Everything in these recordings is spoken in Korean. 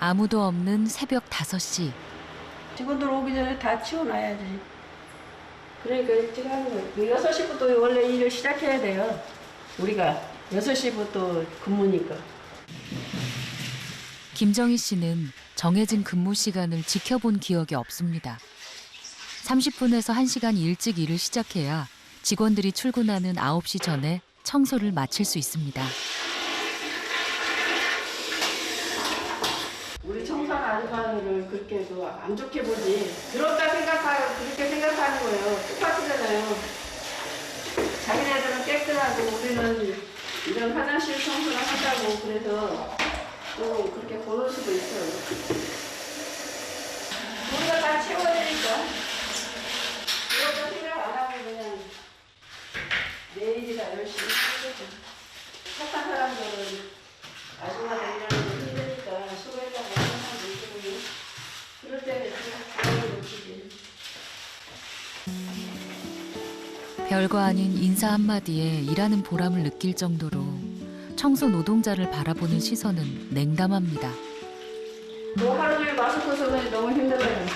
아무도 없는 새벽 5시. 직원들 오기 전에 다 치워놔야지. 그러니까 일찍 하는 거예요. 6시부터 원래 일을 시작해야 돼요. 우리가 6시부터 근무니까. 김정희 씨는 정해진 근무 시간을 지켜본 기억이 없습니다. 30분에서 1시간 일찍 일을 시작해야 직원들이 출근하는 9시 전에 청소를 마칠 수 있습니다. 우리 청소하는 아줌마들을 그렇게 안 좋게 보지. 그렇다 생각하고 그렇게 생각하는 거예요. 똑같잖아요. 자기네들은 깨끗하고 우리는 이런 화장실 청소를 하자고 그래서 또 그렇게 보는 수도 있어요. 우리가 다 치워야 그렇게 생각 안 하고 그냥 내일이다 열심히 하는 거죠. 착한 사람들은 아줌마들 일하는 거 힘드니까 수고했다고 하는 사람도 있거든요. 그럴 때는 그냥 놓치지. 별거 아닌 인사 한마디에 일하는 보람을 느낄 정도로 청소 노동자를 바라보는 시선은 냉담합니다. 뭐 하루 종일 마스크 쓰더니 너무 힘들어요.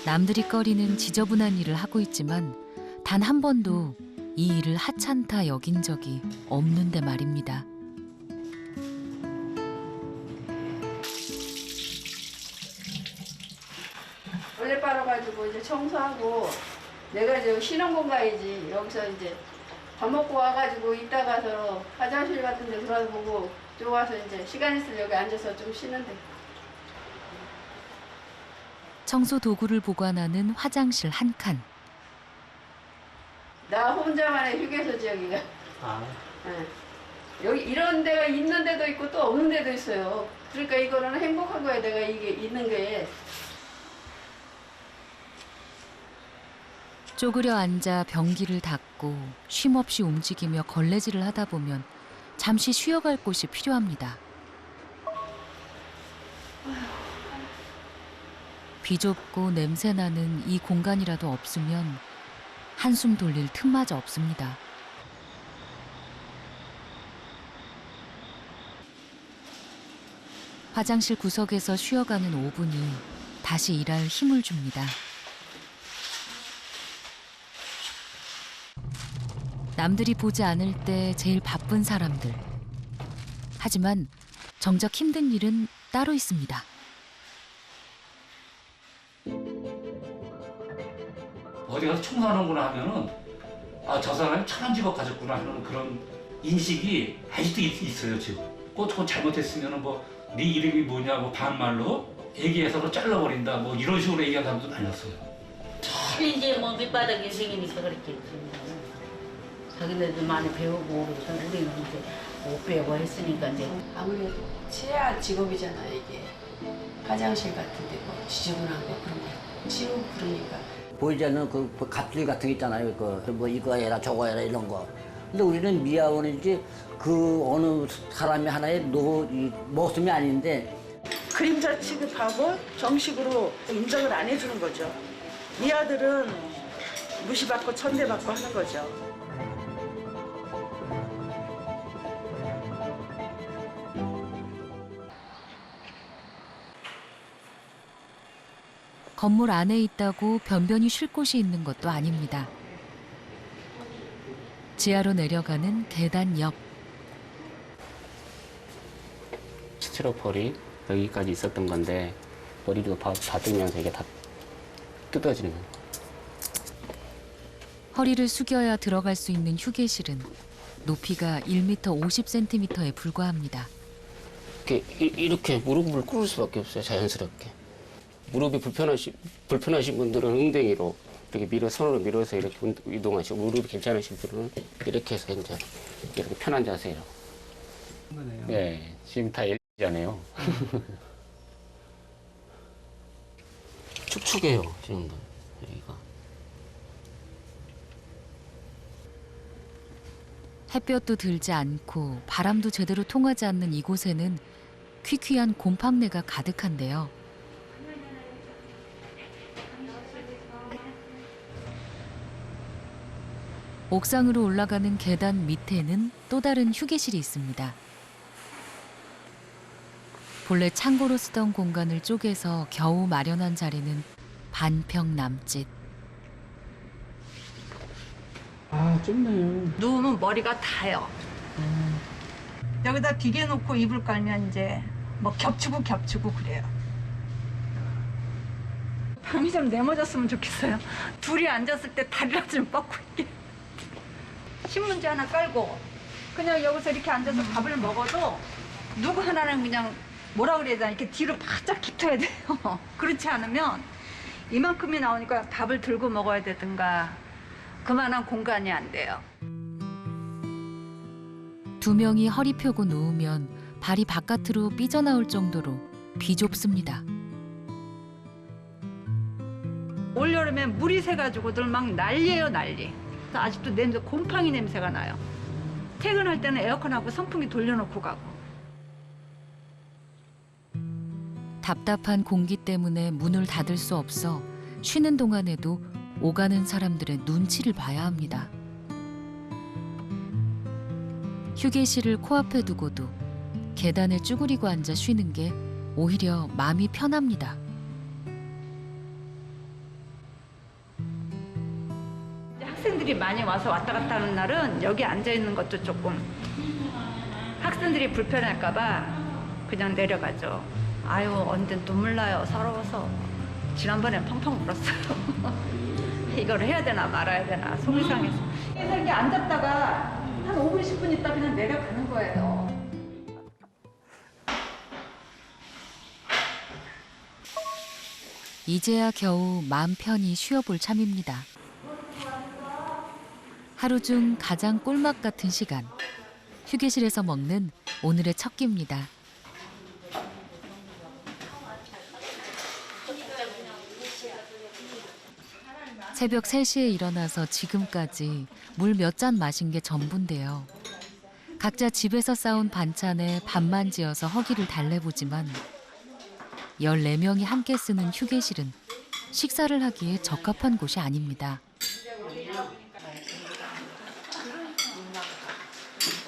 남들이 꺼리는 지저분한 일을 하고 있지만 단 한 번도 이 일을 하찮다 여긴 적이 없는데 말입니다. 원래 빨아가지고 이제 청소하고 내가 이제 쉬는 공간이지. 여기서 이제 밥 먹고 와가지고 이따 가서 화장실 같은 데 들어가서 보고 좀 와서 이제 시간 있을 여기 앉아서 좀 쉬는데. 청소 도구를 보관하는 화장실 한 칸. 나 혼자만의 휴게소지 여기가. 아, 네. 여기 이런 데가 있는 데도 있고 또 없는 데도 있어요. 그러니까 이거는 행복한 거야. 내가 이게 있는 게. 쪼그려 앉아 변기를 닦고 쉼없이 움직이며 걸레질을 하다 보면 잠시 쉬어갈 곳이 필요합니다. 비좁고 냄새나는 이 공간이라도 없으면 한숨 돌릴 틈마저 없습니다. 화장실 구석에서 쉬어가는 5분이 다시 일할 힘을 줍니다. 남들이 보지 않을 때 제일 바쁜 사람들. 하지만 정작 힘든 일은 따로 있습니다. 어디 가서 청소하는구나 하면은 아, 저 사람이 천한 직업 가졌구나 하는 그런 인식이 아직도 있어요 지금. 꼭 잘못했으면은 뭐 네 이름이 뭐냐 뭐 반말로 얘기해서 뭐 잘라버린다 뭐 이런 식으로 얘기하는 사람도 많았어요. 이제 뭐 밑바닥 인생이니까 그렇겠지. 자기네들 많이 배우고 그래서 우리는 이제 못 배우고 했으니까 이제 아무래도 치아할 직업이잖아요 이게. 화장실 같은 데 뭐 지저분한 거 그런 거 치우고 그러니까. 보이지 않는 그 갑질 같은 게 있잖아요. 뭐 이거 해라 저거 해라 이런 거. 근데 우리는 미아원이지 그 어느 사람이 하나의 모습이 아닌데 그림자 취급하고 정식으로 인정을 안 해주는 거죠. 이 아들은 무시받고 천대받고 하는 거죠. 건물 안에 있다고 변변히 쉴 곳이 있는 것도 아닙니다. 지하로 내려가는 계단 옆. 스티로폴이 여기까지 있었던 건데 머리도 닿으면서 이게 다 뜯어지는 거예요. 허리를 숙여야 들어갈 수 있는 휴게실은 높이가 1m 50cm에 불과합니다. 이렇게 무릎을 꿇을 수밖에 없어요. 자연스럽게. 무릎이 불편하신 분들은 엉덩이로 이렇게 손으로 밀어서 이렇게 이동하시고 무릎이 괜찮으신 분은 이렇게 해서 이제 이렇게 편한 자세로. 네, 지금 다 L잖아요. 축축해요, 지금도 여기가. 햇볕도 들지 않고 바람도 제대로 통하지 않는 이곳에는 퀴퀴한 곰팡내가 가득한데요. 옥상으로 올라가는 계단 밑에는 또 다른 휴게실이 있습니다. 본래 창고로 쓰던 공간을 쪼개서 겨우 마련한 자리는 반평 남짓. 아, 좁네요. 누우면 머리가 다요. 여기다 기계 놓고 이불 깔면 이제 뭐 겹치고 그래요. 방이 좀 네모졌으면 좋겠어요. 둘이 앉았을 때 다리를 좀 뻗고 있게. 신문지 하나 깔고 그냥 여기서 이렇게 앉아서 밥을 먹어도 누구 하나는 그냥 뭐라 그래야 되나 이렇게 뒤로 바짝 붙어야 돼요. 그렇지 않으면 이만큼이 나오니까 밥을 들고 먹어야 되든가 그만한 공간이 안 돼요. 두 명이 허리 펴고 누우면 발이 바깥으로 삐져나올 정도로 비좁습니다. 올여름에 물이 새가지고들 막 난리예요, 난리. 아직도 냄새, 곰팡이 냄새가 나요. 퇴근할 때는 에어컨하고 선풍기 돌려놓고 가고. 답답한 공기 때문에 문을 닫을 수 없어 쉬는 동안에도 오가는 사람들의 눈치를 봐야 합니다. 휴게실을 코앞에 두고도 계단에 쭈그리고 앉아 쉬는 게 오히려 마음이 편합니다. 학생들이 많이 와서 왔다 갔다 하는 날은 여기 앉아 있는 것도 조금 학생들이 불편할까 봐 그냥 내려가죠. 아유, 언제 눈물 나요, 서러워서. 지난번엔 펑펑 울었어요. 이걸 해야 되나 말아야 되나 속이 상해서. 그래서 이렇게 앉았다가 한 5분, 10분 있다 그냥 내려가는 거예요. 이제야 겨우 마음 편히 쉬어볼 참입니다. 하루 중 가장 꿀맛 같은 시간. 휴게실에서 먹는 오늘의 첫 끼입니다. 새벽 3시에 일어나서 지금까지 물 몇 잔 마신 게 전부인데요. 각자 집에서 싸운 반찬에 밥만 지어서 허기를 달래보지만 14명이 함께 쓰는 휴게실은 식사를 하기에 적합한 곳이 아닙니다.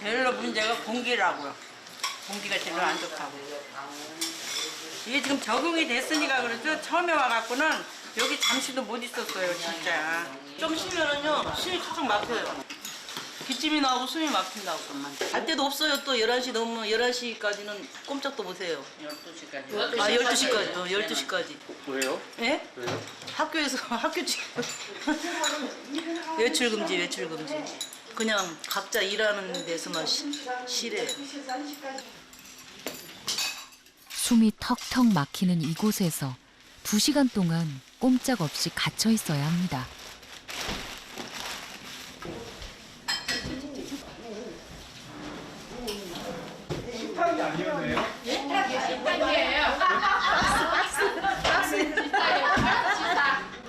별로 문제가 공기라고요. 공기가 별로 안 좋다고. 이게 지금 적응이 됐으니까 그렇죠. 처음에 와갖고는 여기 잠시도 못 있었어요, 진짜. 좀 쉬면은요, 숨이 턱턱 막혀요. 기침이 나오고 숨이 막힌다고. 갈 데도 없어요. 또 11시 넘으면 11시까지는 꼼짝도 못 해요. 12시까지? 아, 12시까지. 12시까지. 왜요? 예? 왜요? 학교에서, 외출 금지. 그냥 각자 일하는 데서만 쉬래요. 숨이 턱턱 막히는 이곳에서 2시간 동안 꼼짝없이 갇혀 있어야 합니다.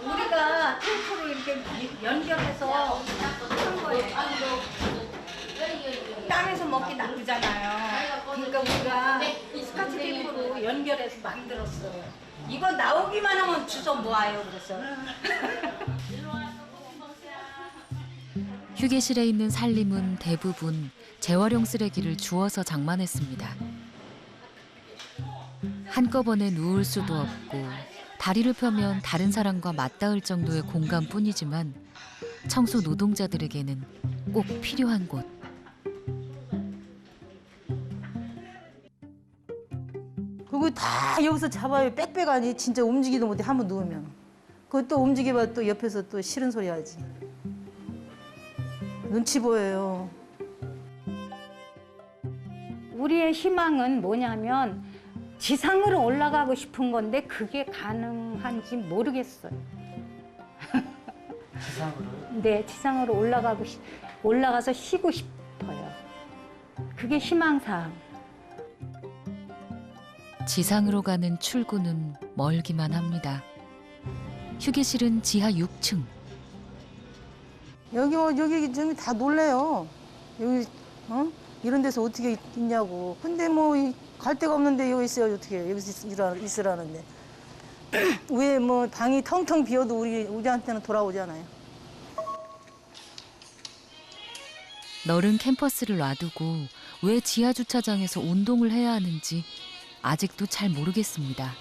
우리가 테이프로 이렇게 연결해서 한 거예요. 땅에서 먹기 나쁘잖아요. 그러니까 우리가 스카치 테이프로 연결해서 만들었어요. 이거 나오기만 하면 주워 모아요. 그래서. 휴게실에 있는 살림은 대부분 재활용 쓰레기를 주워서 장만했습니다. 한꺼번에 누울 수도 없고 다리를 펴면 다른 사람과 맞닿을 정도의 공간뿐이지만 청소 노동자들에게는 꼭 필요한 곳. 그거 다 여기서 잡아요. 빽빽하니 진짜 움직이도 못해 한번 누우면. 그것도 움직여봐 또 옆에서 또 싫은 소리 하지. 눈치 보여요. 우리의 희망은 뭐냐면 지상으로 올라가고 싶은 건데 그게 가능한지 모르겠어요. 지상으로요? 네, 지상으로 올라가서 쉬고 싶어요. 그게 희망사항. 지상으로 가는 출구는 멀기만 합니다. 휴게실은 지하 6층. 여기 다 놀래요. 여기 이런 데서 어떻게 있냐고. 근데 뭐 갈 데가 없는데 여기 있어요. 어떻게 여기서 있으라는데. 왜 뭐 방이 텅텅 비어도 우리한테는 돌아오잖아요. 넓은 캠퍼스를 놔두고 왜 지하 주차장에서 운동을 해야 하는지 아직도 잘 모르겠습니다.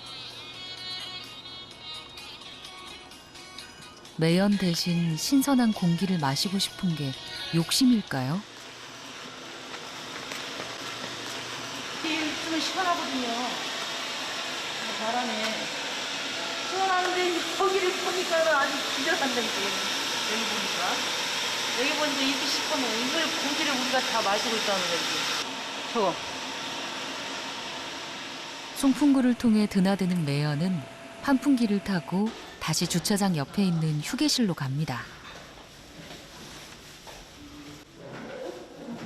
매연 대신 신선한 공기를 마시고 싶은 게 욕심일까요? 있으면 시원하거든요. 바람에 시원한데 여기를 보니까 아주 기절한다 이게. 여기 보니까 이렇게 시커매. 이걸 공기를 우리가 다 마시고 있다는 거지. 저거. 송풍구를 통해 드나드는 매연은 환풍기를 타고 다시 주차장 옆에 있는 휴게실로 갑니다.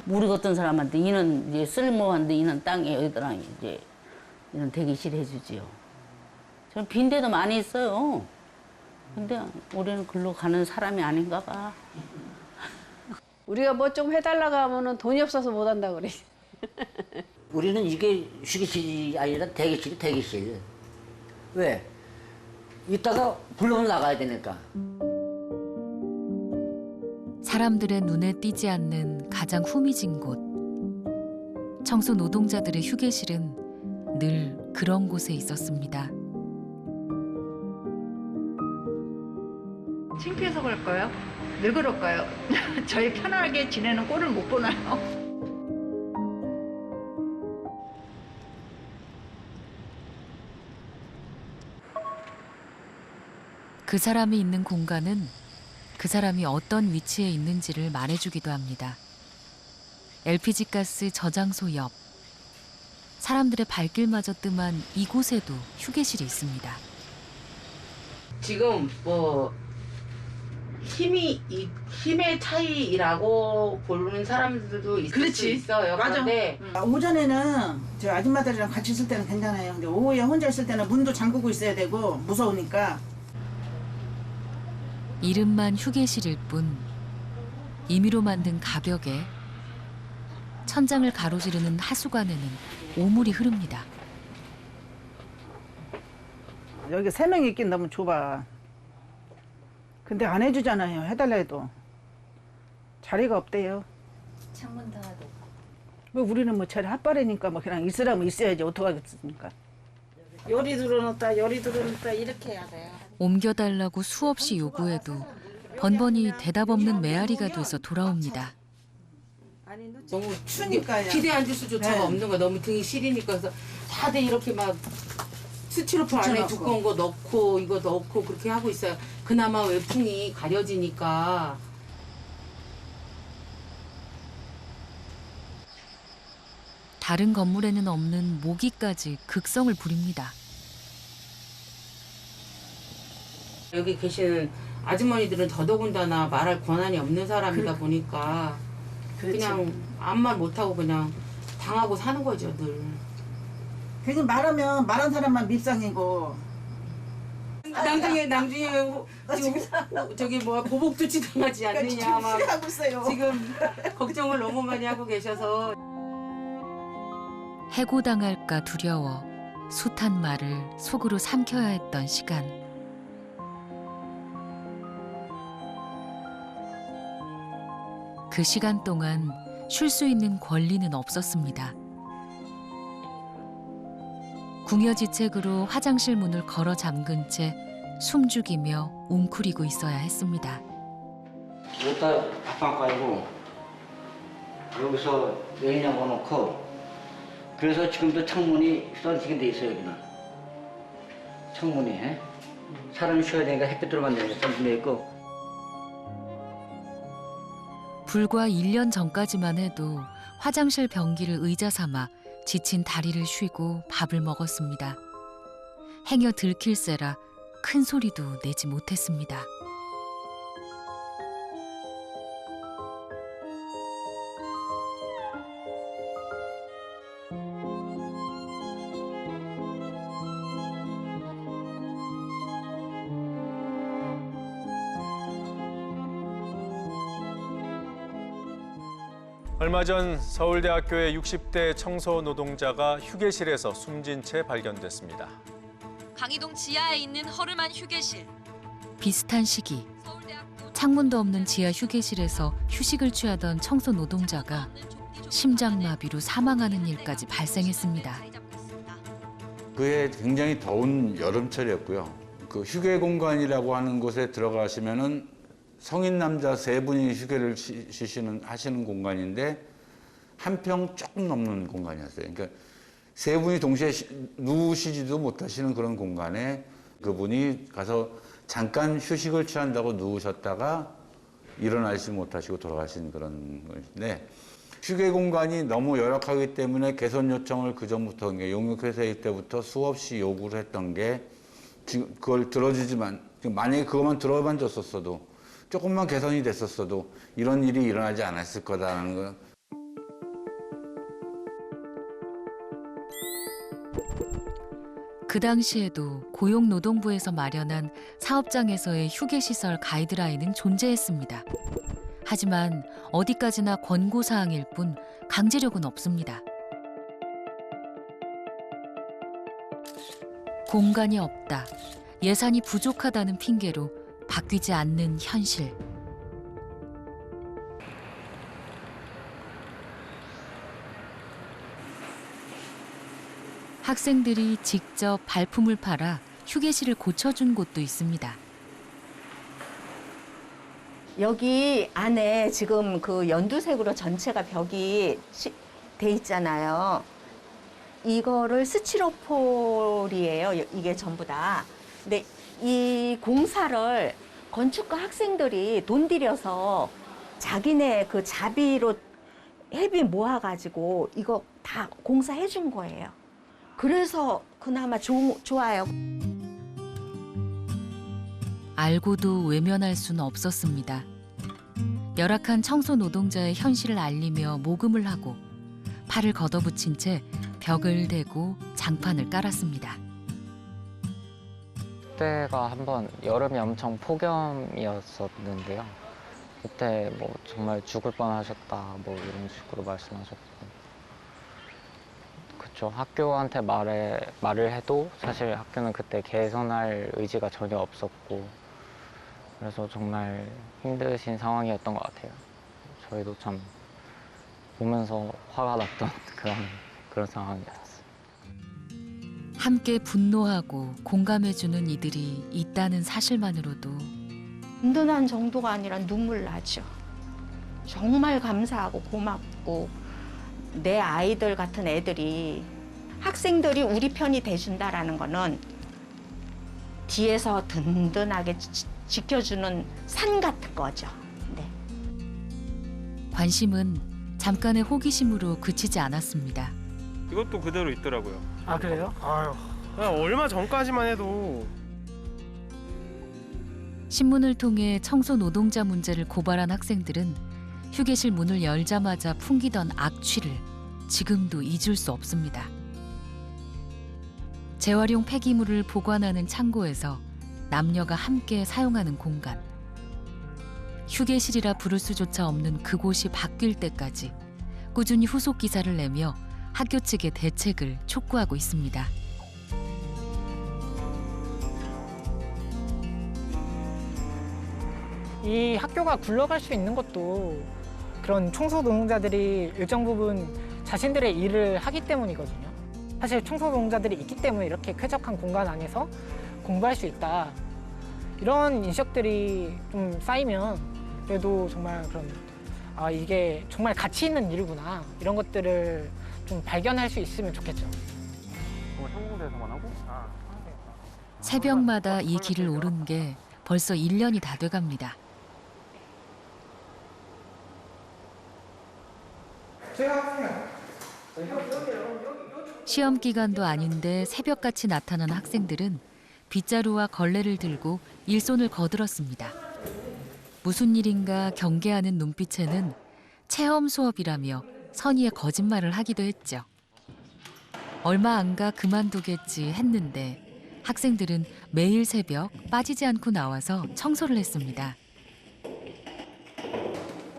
우리 같은 사람한테 이는 이제 쓸모한데 이는 땅에 여기랑 이제 이는 대기실 해주지요. 저는 빈대도 많이 있어요. 근데 우리는 글로 가는 사람이 아닌가 봐. 우리가 뭐 좀 해달라고 하면은 돈이 없어서 못 한다 그래. 우리는 이게 휴게실이 아니라 대기실. 왜? 이따가 불러면 나가야 되니까. 사람들의 눈에 띄지 않는 가장 후미진 곳. 청소 노동자들의 휴게실은 늘 그런 곳에 있었습니다. 창피해서 그럴까요? 왜 그럴까요? 저희 편하게 지내는 꼴을 못 보나요? 그 사람이 있는 공간은 그 사람이 어떤 위치에 있는지를 말해주기도 합니다. LPG 가스 저장소 옆. 사람들의 발길마저 뜸한 이곳에도 휴게실이 있습니다. 지금 뭐 힘의 차이라고 보는 사람들도 있을 수 있어요. 맞아. 그런데 오전에는 저 아줌마들이랑 같이 있을 때는 괜찮아요. 근데 오후에 혼자 있을 때는 문도 잠그고 있어야 되고 무서우니까. 이름만 휴게실일 뿐 임의로 만든 가벽에 천장을 가로지르는 하수관에는 오물이 흐릅니다. 여기 3명이 있긴 너무 좁아. 근데 안 해주잖아요. 해달라 해도. 자리가 없대요. 창문 닫아도. 뭐 우리는 뭐 자리 핫바리니까 뭐 그냥 있으라면 있어야지 어떡하겠습니까. 요리 들어놓다 이렇게 해야 돼요. 옮겨달라고 수없이 요구해도 번번이 대답 없는 메아리가 돼서 돌아옵니다. 너무 추우니까요. 기대 앉을 수조차가 네. 없는 거야. 너무 등이 시리니까. 그래서 다들 이렇게 막 스티로폼 안에 붙여놓고. 두꺼운 거 넣고 이거 넣고 그렇게 하고 있어요. 그나마 외풍이 가려지니까. 다른 건물에는 없는 모기까지 극성을 부립니다. 여기 계시는 아주머니들은 더더군다나 말할 권한이 없는 사람이다 보니까 그냥 아무 말 못하고 그냥 당하고 사는 거죠, 늘. 괜히 말하면 말한 사람만 밉상이고. 나중에 저기 뭐 보복조치 당하지 않느냐 막 하고 있어요. 지금 걱정을 너무 많이 하고 계셔서. 해고당할까 두려워 숱한 말을 속으로 삼켜야 했던 시간. 그 시간 동안 쉴 수 있는 권리는 없었습니다. 궁여지책으로 화장실 문을 걸어 잠근 채 숨죽이며 웅크리고 있어야 했습니다. 여기다 밥방 깔고 여기서 냉장고 놓고 그래서 지금도 창문이 썬팅이 돼 있어요. 여기는 창문이 사람이 쉬어야 되니까 햇빛 들어만 되니까 썬팅 돼 있고. 불과 1년 전까지만 해도 화장실 변기를 의자 삼아 지친 다리를 쉬고 밥을 먹었습니다. 행여 들킬세라 큰 소리도 내지 못했습니다. 얼마 전 서울대학교의 60대 청소 노동자가 휴게실에서 숨진 채 발견됐습니다. 강의동 지하에 있는 허름한 휴게실. 비슷한 시기 창문도 없는 지하 휴게실에서 휴식을 취하던 청소 노동자가 심장마비로 사망하는 일까지 발생했습니다. 그해 굉장히 더운 여름철이었고요. 그 휴게 공간이라고 하는 곳에 들어가시면은 성인 남자 3분이 휴게를 하시는 공간인데 한 평 조금 넘는 공간이었어요. 그러니까 3분이 동시에 누우시지도 못하시는 그런 공간에 그분이 가서 잠깐 휴식을 취한다고 누우셨다가 일어나지 못하시고 돌아가신 그런 것인데, 휴게 공간이 너무 열악하기 때문에 개선 요청을 그전부터 용역회사일 때부터 수없이 요구를 했던 게, 지금 그걸 들어주지만, 만약에 그것만 들어만 줬었어도 조금만 개선이 됐었어도 이런 일이 일어나지 않았을 거다라는 거. 그 당시에도 고용노동부에서 마련한 사업장에서의 휴게시설 가이드라인은 존재했습니다. 하지만 어디까지나 권고사항일 뿐 강제력은 없습니다. 공간이 없다, 예산이 부족하다는 핑계로 바뀌지 않는 현실. 학생들이 직접 발품을 팔아 휴게실을 고쳐준 곳도 있습니다. 여기 안에 지금 그 연두색으로 전체가 벽이 돼 있잖아요. 이거를 스티로폴이에요. 이게 전부 다. 근데 이 공사를 건축가 학생들이 돈 들여서 자기네 그 자비로 회비 모아가지고 이거 다 공사해 준 거예요. 그래서 그나마 좋아요. 알고도 외면할 수는 없었습니다. 열악한 청소 노동자의 현실을 알리며 모금을 하고 팔을 걷어붙인 채 벽을 대고 장판을 깔았습니다. 그때가 한번 여름이 엄청 폭염이었었는데요. 그때 뭐 정말 죽을 뻔하셨다 뭐 이런 식으로 말씀하셨고, 그쵸. 학교한테 말을 해도 사실 학교는 그때 개선할 의지가 전혀 없었고, 그래서 정말 힘드신 상황이었던 것 같아요. 저희도 참 보면서 화가 났던 그런 상황이었어요. 함께 분노하고 공감해주는 이들이 있다는 사실만으로도 든든한 정도가 아니라 눈물 나죠. 정말 감사하고 고맙고, 내 아이들 같은 애들이, 학생들이 우리 편이 돼준다라는 거는 뒤에서 든든하게 지켜주는 산 같은 거죠. 네. 관심은 잠깐의 호기심으로 그치지 않았습니다. 이것도 그대로 있더라고요. 아 그래요? 아유, 얼마 전까지만 해도. 신문을 통해 청소 노동자 문제를 고발한 학생들은 휴게실 문을 열자마자 풍기던 악취를 지금도 잊을 수 없습니다. 재활용 폐기물을 보관하는 창고에서 남녀가 함께 사용하는 공간. 휴게실이라 부를 수조차 없는 그곳이 바뀔 때까지 꾸준히 후속 기사를 내며 학교 측의 대책을 촉구하고 있습니다. 이 학교가 굴러갈 수 있는 것도 그런 청소 노동자들이 일정 부분 자신들의 일을 하기 때문이거든요. 사실 청소 노동자들이 있기 때문에 이렇게 쾌적한 공간 안에서 공부할 수 있다. 이런 인식들이 좀 쌓이면 그래도 정말 그런 이게 정말 가치 있는 일이구나. 이런 것들을 좀 발견할 수 있으면 좋겠죠. 성공대에서만 하고? 새벽마다 이 길을 오른 게 벌써 1년이 다 돼갑니다. 시험 기간도 아닌데 새벽같이 나타난 학생들은 빗자루와 걸레를 들고 일손을 거들었습니다. 무슨 일인가 경계하는 눈빛에는 체험 수업이라며 선의의 거짓말을 하기도 했죠. 얼마 안 가 그만두겠지 했는데 학생들은 매일 새벽 빠지지 않고 나와서 청소를 했습니다.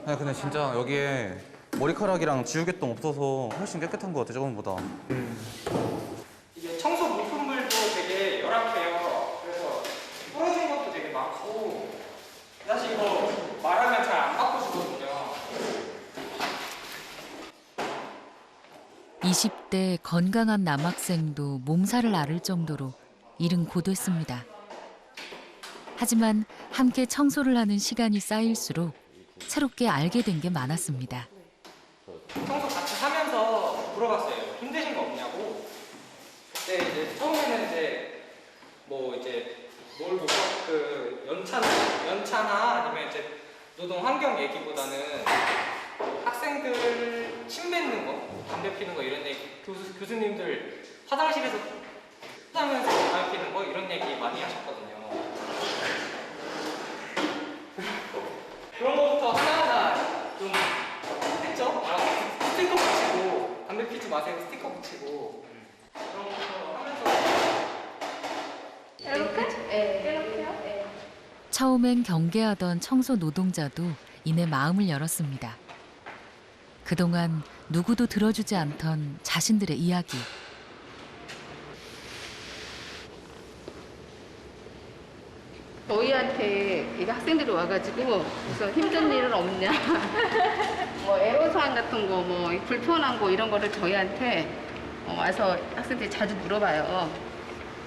네, 근데 진짜 여기에 머리카락이랑 지우개똥 없어서 훨씬 깨끗한 것 같아, 저번보다. 이게 청소 물품들도 되게 열악해요. 그래서 부러진 것도 되게 많고, 사실 이거 말하면 잘 안 바꿔주거든요. 20대 건강한 남학생도 몸살을 앓을 정도로 일은 고됐습니다. 하지만 함께 청소를 하는 시간이 쌓일수록 새롭게 알게 된 게 많았습니다. 청소 같이 하면서 물어봤어요. 힘드신 거 없냐고. 그때 이제 처음에는 이제 뭐 이제 뭘 보고 그 연차나 아니면 이제 노동 환경 얘기보다는 학생들 침 뱉는 거, 담배 피는 거 이런 얘기, 교수님들 화장실에서 하면서 담배 피는 거 이런 얘기 많이 하셨거든요. 그런 거부터 하나하나 좀 했죠. 스티커 붙이고 담배 피지 마세요. 스티커 붙이고 그런 거부터 하면서. 처음엔 경계하던 청소 노동자도 이내 마음을 열었습니다. 그동안 누구도 들어주지 않던 자신들의 이야기. 저희한테 이 학생들이 와가지고 무슨 힘든 일은 없냐, 뭐 애로사항 같은 거, 뭐 불편한 거 이런 거를 저희한테 와서 학생들이 자주 물어봐요.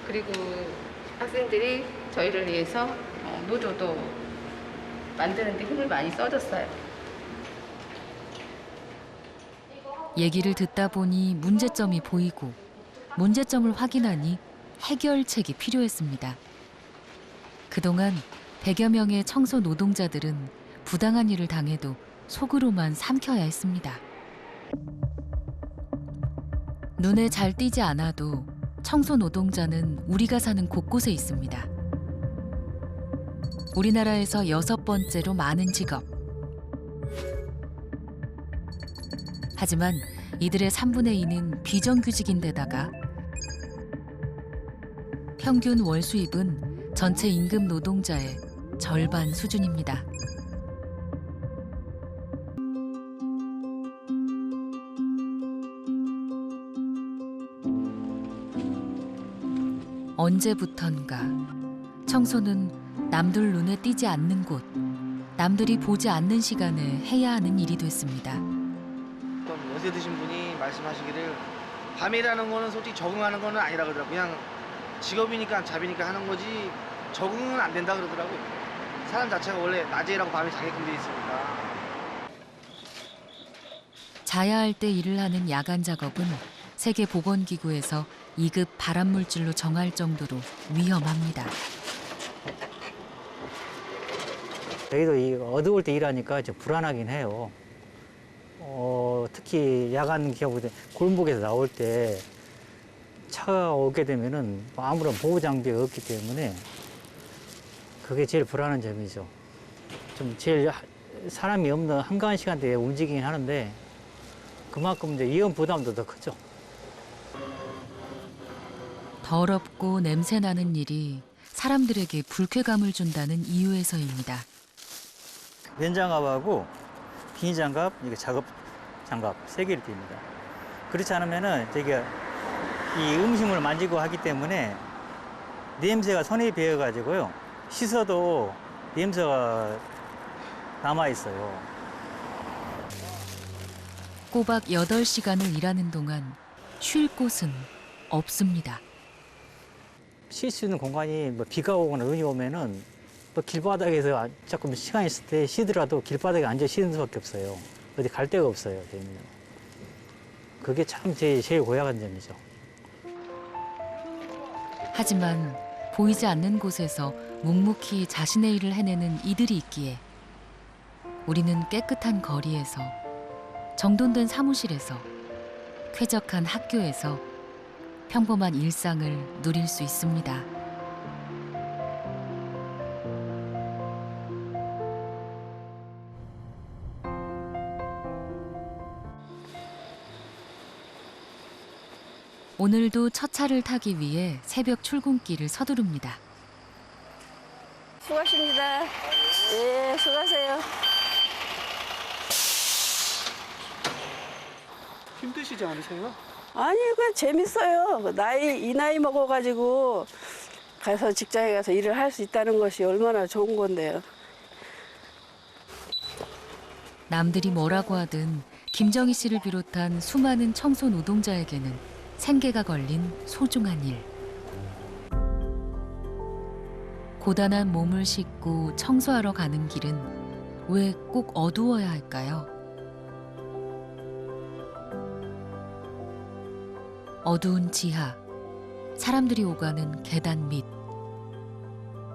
그리고 학생들이 저희를 위해서 노조도 만드는데 힘을 많이 써줬어요. 얘기를 듣다 보니 문제점이 보이고 문제점을 확인하니 해결책이 필요했습니다. 그동안 100여 명의 청소 노동자들은 부당한 일을 당해도 속으로만 삼켜야 했습니다. 눈에 잘 띄지 않아도 청소 노동자는 우리가 사는 곳곳에 있습니다. 우리나라에서 6번째로 많은 직업. 하지만 이들의 3분의 2는 비정규직인데다가 평균 월 수입은 전체 임금 노동자의 절반 수준입니다. 언제부턴가 청소는 남들 눈에 띄지 않는 곳, 남들이 보지 않는 시간에 해야 하는 일이 됐습니다. 연세 드신 분이 말씀하시기를 밤이라는 거는 솔직히 적응하는 거는 아니라 그러더라고요. 그냥 직업이니까 잡이니까 하는 거지 적응은 안 된다 그러더라고요. 사람 자체가 원래 낮에 일하고 밤에 자게끔 돼 있으니까. 자야 할 때 일을 하는 야간 작업은 세계보건기구에서 2급 발암물질로 정할 정도로 위험합니다. 저희도 이 어두울 때 일하니까 좀 불안하긴 해요. 특히 야간 기업들 골목에서 나올 때 차가 오게 되면은 아무런 보호 장비가 없기 때문에 그게 제일 불안한 점이죠. 좀 제일 사람이 없는 한가한 시간대에 움직이긴 하는데 그만큼 이제 위험 부담도 더 크죠. 더럽고 냄새나는 일이 사람들에게 불쾌감을 준다는 이유에서입니다. 면장갑하고 비닐장갑, 이게 작업 장갑 3개를 띱니다. 그렇지 않으면은 저희가 이 음식물을 만지고 하기 때문에 냄새가 손에 배어 가지고요. 씻어도 냄새가 남아 있어요. 꼬박 8시간을 일하는 동안 쉴 곳은 없습니다. 쉴 수 있는 공간이 뭐 비가 오거나 눈이 오면은 뭐 길바닥에서 조금 시간 있을 때 쉬더라도 길바닥에 앉아 쉬는 수밖에 없어요. 어디 갈 데가 없어요, 저희는. 그게 참 제일 고약한 점이죠. 하지만 보이지 않는 곳에서 묵묵히 자신의 일을 해내는 이들이 있기에 우리는 깨끗한 거리에서 정돈된 사무실에서 쾌적한 학교에서 평범한 일상을 누릴 수 있습니다. 오늘도 첫 차를 타기 위해 새벽 출근길을 서두릅니다. 수고하십니다. 네, 수고하세요. 힘드시지 않으세요? 아니, 그냥 재밌어요. 이 나이 먹어가지고 가서 직장에 가서 일을 할 수 있다는 것이 얼마나 좋은 건데요. 남들이 뭐라고 하든 김정희 씨를 비롯한 수많은 청소 노동자에게는 생계가 걸린 소중한 일. 고단한 몸을 싣고 청소하러 가는 길은 왜 꼭 어두워야 할까요? 어두운 지하, 사람들이 오가는 계단 밑.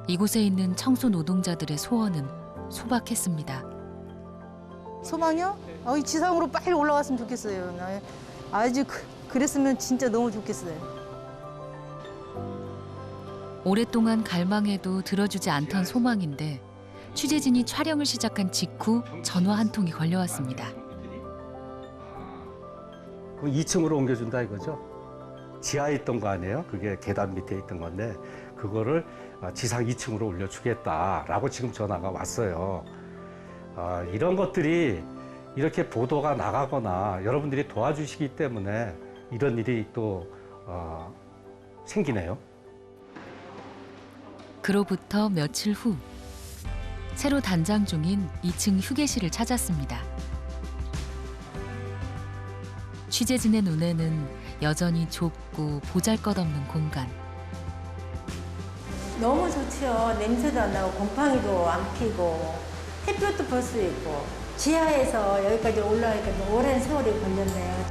이곳에 있는 청소 노동자들의 소원은 소박했습니다. 소망이요? 이 지상으로 빨리 올라갔으면 좋겠어요. 나 아주 그랬으면 진짜 너무 좋겠어요. 오랫동안 갈망해도 들어주지 않던 소망인데 취재진이 촬영을 시작한 직후 전화 한 통이 걸려왔습니다. 2층으로 옮겨준다 이거죠? 지하에 있던 거 아니에요? 그게 계단 밑에 있던 건데 그거를 지상 2층으로 올려주겠다라고 지금 전화가 왔어요. 이런 것들이 이렇게 보도가 나가거나 여러분들이 도와주시기 때문에 이런 일이 또 생기네요. 그로부터 며칠 후 새로 단장 중인 2층 휴게실을 찾았습니다. 취재진의 눈에는 여전히 좁고 보잘것없는 공간. 너무 좋죠. 냄새도 안 나고 곰팡이도 안 피고 햇볕도 볼 수 있고 지하에서 여기까지 올라가니까 오랜 세월이 걸렸네요.